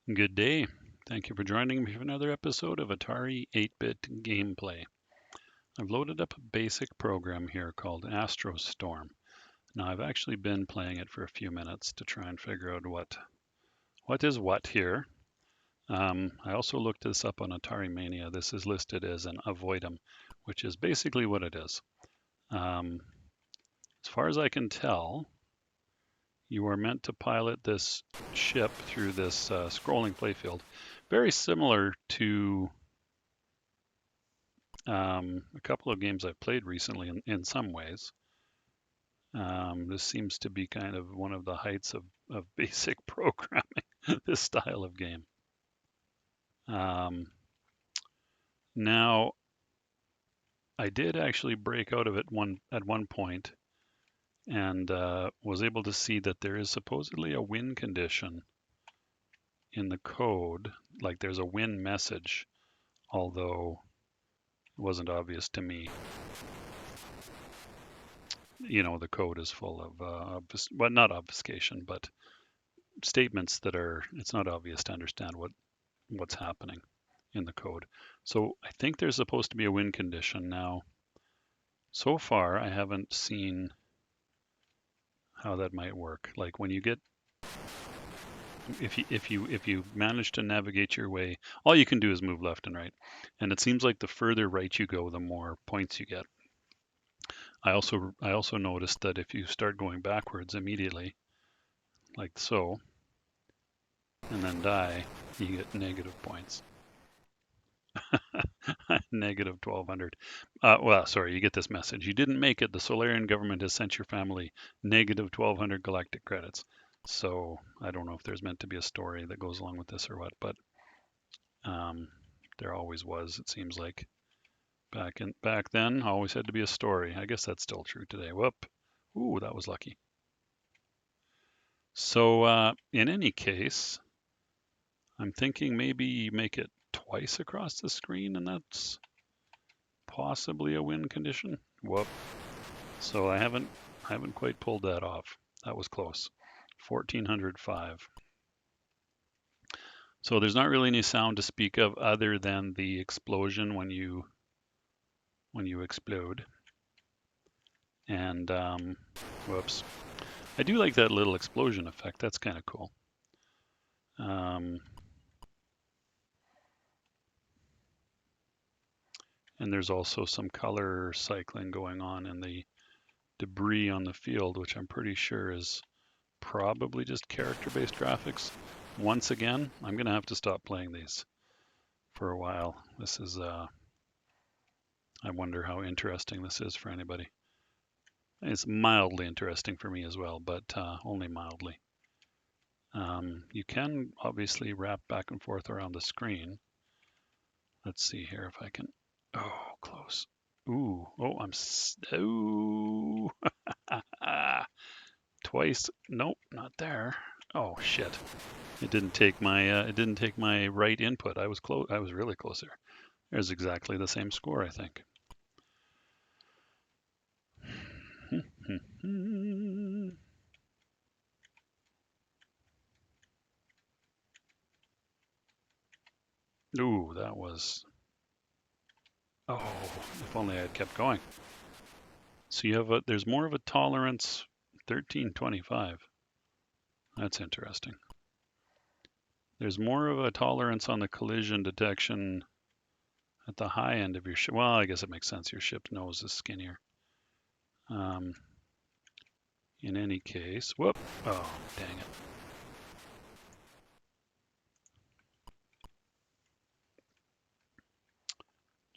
Good day. Thank you for joining me for another episode of Atari 8-bit gameplay. I've loaded up a basic program here called Astrostorm. Now I've actually been playing it for a few minutes to try and figure out what is what here. I also looked this up on Atari Mania. This is listed as an avoidum, which is basically what it is. As far as I can tell, you are meant to pilot this ship through this scrolling playfield, very similar to a couple of games I've played recently in some ways. This seems to be kind of one of the heights of basic programming, this style of game. Um, Now, I did actually break out of it at one point and was able to see that there is supposedly a win condition in the code. Like there's a win message, although it wasn't obvious to me. The code is full of, well, not obfuscation, but statements that it's not obvious to understand what's happening in the code. So I think there's supposed to be a win condition now. So far, I haven't seen how that might work. Like when you get, if you manage to navigate your way, all you can do is move left and right, and it seems like the further right you go, the more points you get. I also noticed that if you start going backwards immediately, like so, and then die, you get negative points. Negative 1200. Well, sorry, you get this message. You didn't make it. The Solarian government has sent your family negative 1200 galactic credits. So I don't know if there's meant to be a story that goes along with this or what, but um, there always was. It seems like back then, always had to be a story. I guess that's still true today. Whoop. Ooh, that was lucky. So in any case, I'm thinking maybe you make it twice across the screen, and that's possibly a win condition. Whoop. So I haven't quite pulled that off. That was close. 1405. So there's not really any sound to speak of other than the explosion when you explode. And whoops. I do like that little explosion effect. That's kind of cool. And there's also some color cycling going on in the debris on the field, which I'm pretty sure is probably just character-based graphics. Once again, I'm going to have to stop playing these for a while. This is, I wonder how interesting this is for anybody. It's mildly interesting for me as well, but only mildly. You can obviously wrap back and forth around the screen. Let's see here if I can. Oh, close. Ooh, oh, ooh. Twice. Nope, not there. Oh shit. It didn't take my right input. I was close. I was really close there. There's exactly the same score, I think. Ooh, that was. Oh, if only I had kept going. So there's more of a tolerance, 1325. That's interesting. There's more of a tolerance on the collision detection at the high end of your ship. Well, I guess it makes sense. Your ship's nose is skinnier. In any case, whoop. Oh, dang it.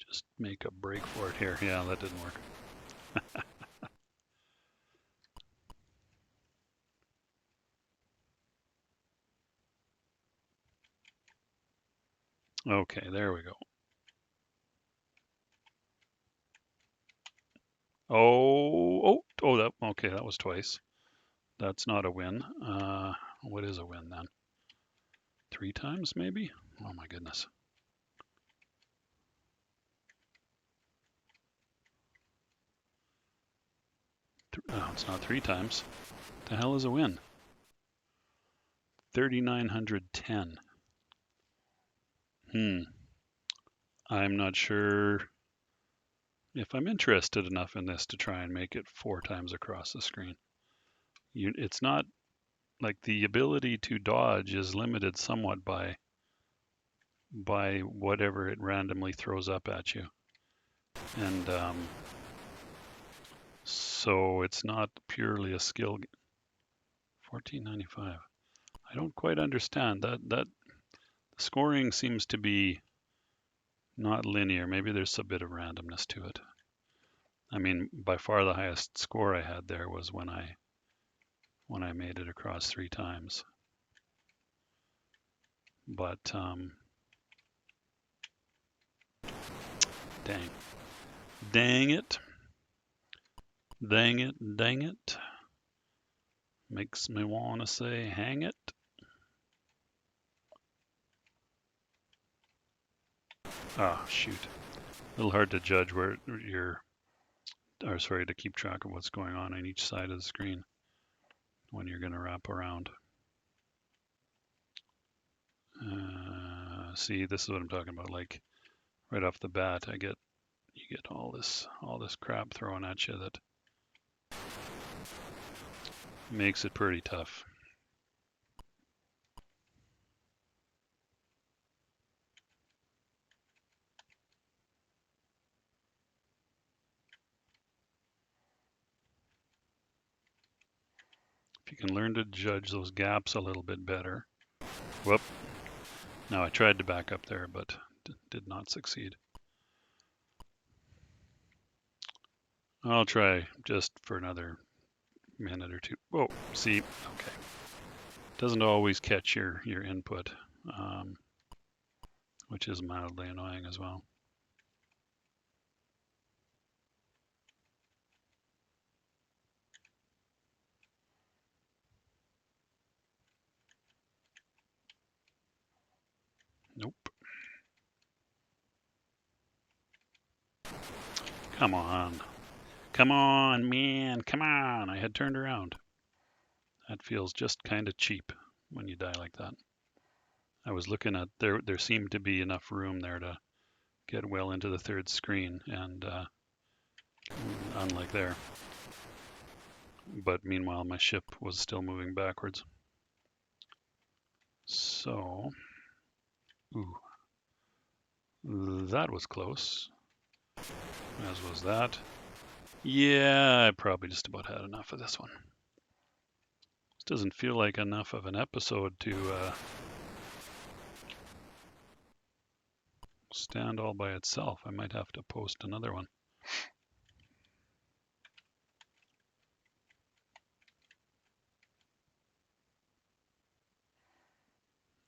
Just make a break for it here. Yeah, that didn't work. Okay, there we go. Oh, okay, that was twice. That's not a win. What is a win then? 3 times maybe? Oh my goodness. Oh, it's not 3 times. The hell is a win? 3910. I'm not sure if I'm interested enough in this to try and make it 4 times across the screen. It's not like the ability to dodge is limited somewhat by whatever it randomly throws up at you. And so it's not purely a skill. 1495. I don't quite understand that. The scoring seems to be not linear. Maybe there's a bit of randomness to it. I mean, by far the highest score I had there was when I made it across 3 times. But dang it, dang it. Makes me want to say hang it. Ah, shoot. A little hard to judge where to keep track of what's going on each side of the screen when you're going to wrap around. See, this is what I'm talking about. Like right off the bat, you get all this crap thrown at you that makes it pretty tough. If you can learn to judge those gaps a little bit better. Whoop. Now I tried to back up there, but did not succeed. I'll try just for another minute or two. Whoa, see, okay. Doesn't always catch your input, which is mildly annoying as well. Nope. Come on. Come on, man. Come on. I had turned around. That feels just kind of cheap when you die like that. I was looking at there seemed to be enough room there to get well into the third screen, and unlike there. But meanwhile, my ship was still moving backwards. So, ooh, that was close, as was that. Yeah, I probably just about had enough of this one. This doesn't feel like enough of an episode to stand all by itself. I might have to post another one.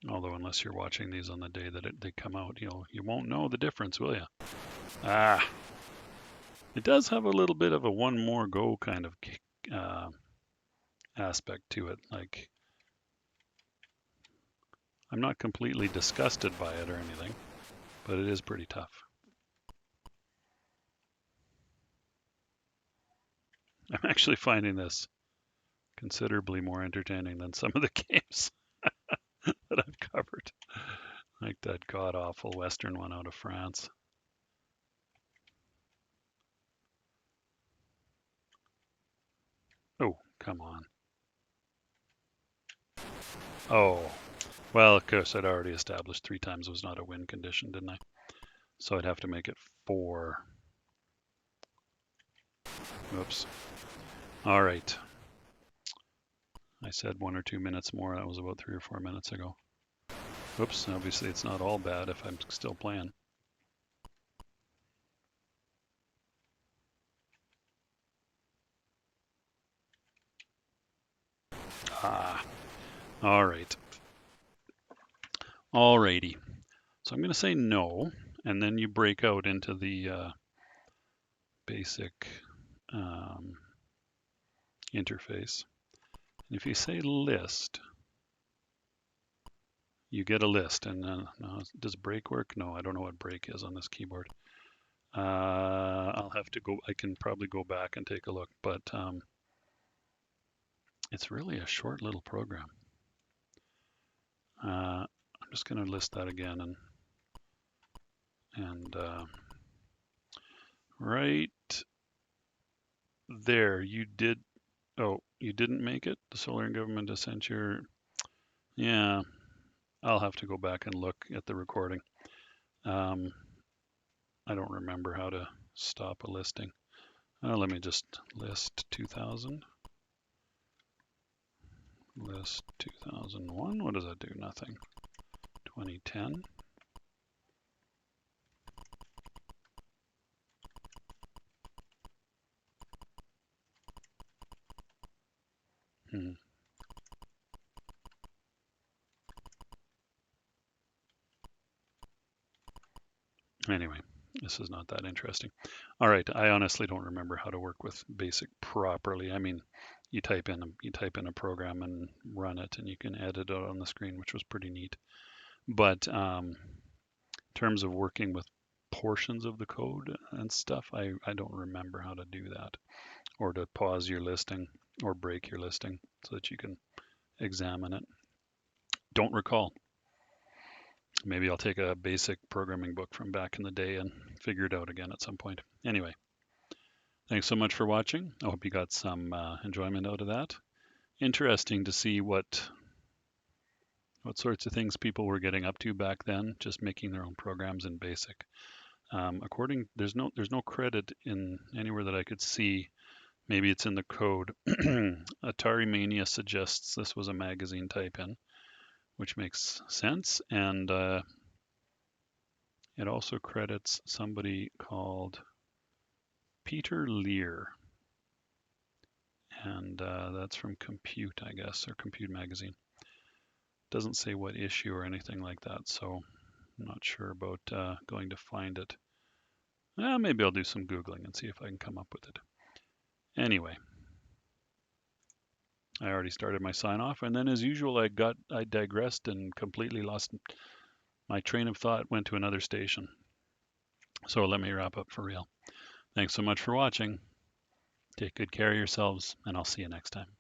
Although unless you're watching these on the day that they come out, you won't know the difference, will you? Ah, it does have a little bit of a one more go kind of aspect to it. Like, I'm not completely disgusted by it or anything, but it is pretty tough. I'm actually finding this considerably more entertaining than some of the games that I've covered, like that god-awful Western one out of France. Oh, come on. Oh, well, of course, I'd already established 3 times was not a win condition, didn't I? So I'd have to make it 4. Oops. All right. I said 1 or 2 minutes more. That was about 3 or 4 minutes ago. Oops, obviously it's not all bad if I'm still playing. Ah, all right. Alrighty. So I'm going to say no, and then you break out into the basic interface. And if you say list, you get a list. And no, does break work? No, I don't know what break is on this keyboard. I'll have to go. I can probably go back and take a look, but it's really a short little program. I'm just going to list that again, and And right there, you did. Oh, you didn't make it? The Solar Government has sent your. Yeah, I'll have to go back and look at the recording. Um, I don't remember how to stop a listing. Let me just list 2000. List 2001. What does that do? Nothing. 2010. Hmm. Anyway, this is not that interesting. All right, I honestly don't remember how to work with BASIC properly. I mean, you type in a program and run it, and you can edit it on the screen, which was pretty neat. But in terms of working with portions of the code and stuff, I don't remember how to do that, or to pause your listing or break your listing so that you can examine it. Don't recall. Maybe I'll take a basic programming book from back in the day and figure it out again at some point. Anyway, thanks so much for watching. I hope you got some enjoyment out of that. Interesting to see what sorts of things people were getting up to back then, just making their own programs in BASIC. There's no credit in anywhere that I could see. Maybe it's in the code. Atari Mania suggests this was a magazine type-in, which makes sense, and it also credits somebody called Peter Lear, and that's from Compute, I guess, or Compute Magazine. Doesn't say what issue or anything like that, so I'm not sure about going to find it. Maybe I'll do some Googling and see if I can come up with it. Anyway, I already started my sign off, and then as usual, I digressed and completely lost my train of thought, went to another station. So let me wrap up for real. Thanks so much for watching. Take good care of yourselves, and I'll see you next time.